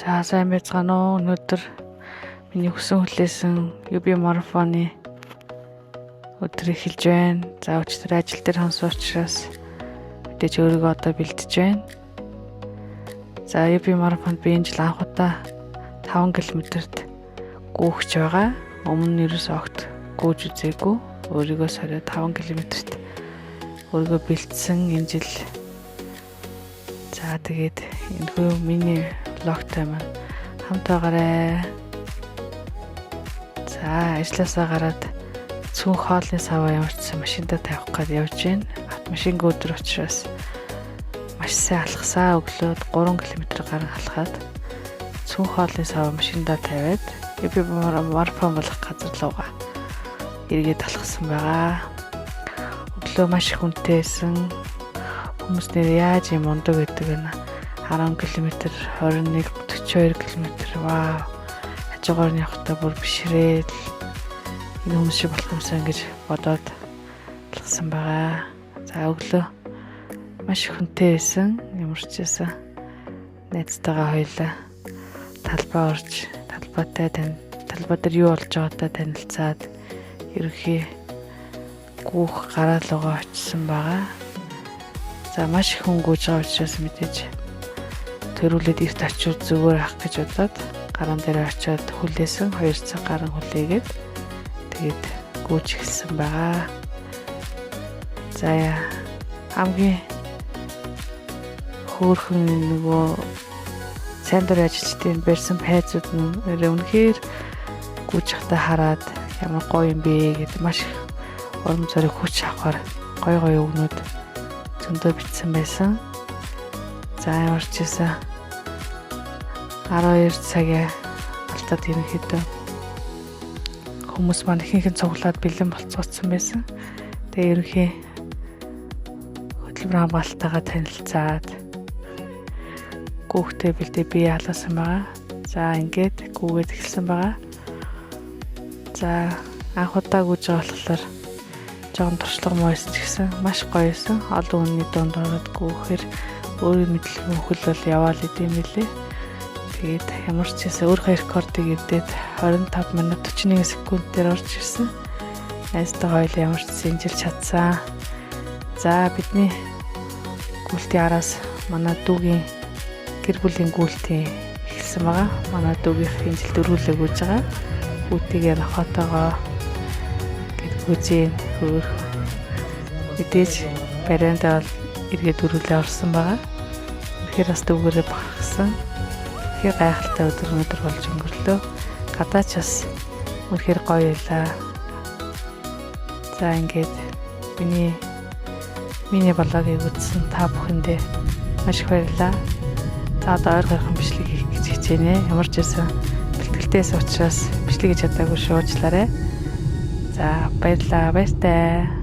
За сайн байцгаана уу. Өнөөдөр миний хүсэн хүлээсэн UB марафоны өдөр эхэлж байна. За өчтөр ажил дээр хонсон учраас мэдээж өөрийгөө одоо бэлдэж байна. За UB марафонд би энэ жил анх удаа 5 км-т гүйж байгаа. Өмнө нь ерөөс огт гүйж үзээгүй. Өөрийгөө сориод 5 км-т өөрийгөө бэлдсэн энэ жил. За тэгээд энэхүү миний влогтай маань хамт байгаарай. За ажилласаа гараад цүнх хоолны саваа явуулсан машиндаа тавих гээд явж байна. Автомашинг өдөр учраас маш сайн алхасаа өглөөд 3 км гарan алхаад цүнх хоолны саваа машиндаа тавиад UB марафон болох газар руугаа эргээд алхсан байгаа. Өглөө маш их хүнтэйсэн. Хүмүүс нэр яаж юм ундаг гэдэг вэ? 10 км, 21, 42 км. Вау. Хажуугаар нь явахдаа бүр бишрээд энэ хүмүүс шиг болох юмсан гэж бодоод алхсан байгаа. За өглөө маш хүнтэй байсан. Ямар ч байсан найзтайгаа хоёлаа талбай орж, талбай дээр юу болж байгаадаа танилцаад ерөнхий гүүх гараалгаа очсон байгаа. За маш их хүн гүйж байгаа учраас мэдээж төрүүлээд эрт очиод зүгээр авах гэж бодоод гараан дээр очиод хүлээсэн 2 цаг гарan хүлээгээд тэгээд гүйж эхэлсэн байгаа. За хамгийн хөөрхөн нөгөө сайн дурын ажилчдын барьсан пайзууд нь үнэхээр гүйж хата хараад ямар гоё юм бэ гэдэг маш их урам зориг хүч авахар гоё өгнүүд зөндөө бичсэн байсан. За ямар ч байсан 12 цагийн алтад ерөнхийдөө хүмүүс маань ихэнх нь цуглаад бэлэн болцгоцсон байсан. Тэгээ ерөнхий хөтөлбөр хамгаалтайгаа танилцаад гүүхтэй бэлдээ бие халаасан байгаа. За ингээд гүүгээд эхэлсэн байгаа. За анх удаа гүйж байгаа болохоор жоохон туршлага муу байсан ч гэсэн маш гоё байсан. Олон хүний дунд ороод гүүхээр өөрийн мэдлэгийн хөл бол яваал идэм билээ. Тэгээд ямар ч гэсэн өөрийнхөө рекордыг эвдээд 25 минут 41 секундээр орж ирсэн. Найзтай хоёул ямар ч сэнжил чадсан. За бидний гүйлтийн араас манай дүүгийн гэр бүлийн гүйлтийн эхэлсэн байгаа. Манай дүүгийнх энэ жил дөрвөлөө гүйж байгаа. Гүйтгээ нохотоогоо үзэн хөөх мэдээж барианда бол эргээд дөрвөлөө орсон байгаа. Тэгэхээр бас дүүгээрээ багсан. Тэгэхээр гайхалтай өдөр болж өнгөрлөө. Гадаач бас үнэхээр гоё байлаа. За ингээд миний блогийг үзсэн та бүхэндээ маш их баярлалаа. За одоо ойр гархан бичлэг хийх гэж хичээнэ. Ямар ч байсан бэлтгэлтээс учраас бичлэг хийж чадаагүй шуучлаарай. За баярлалаа. Баяртай.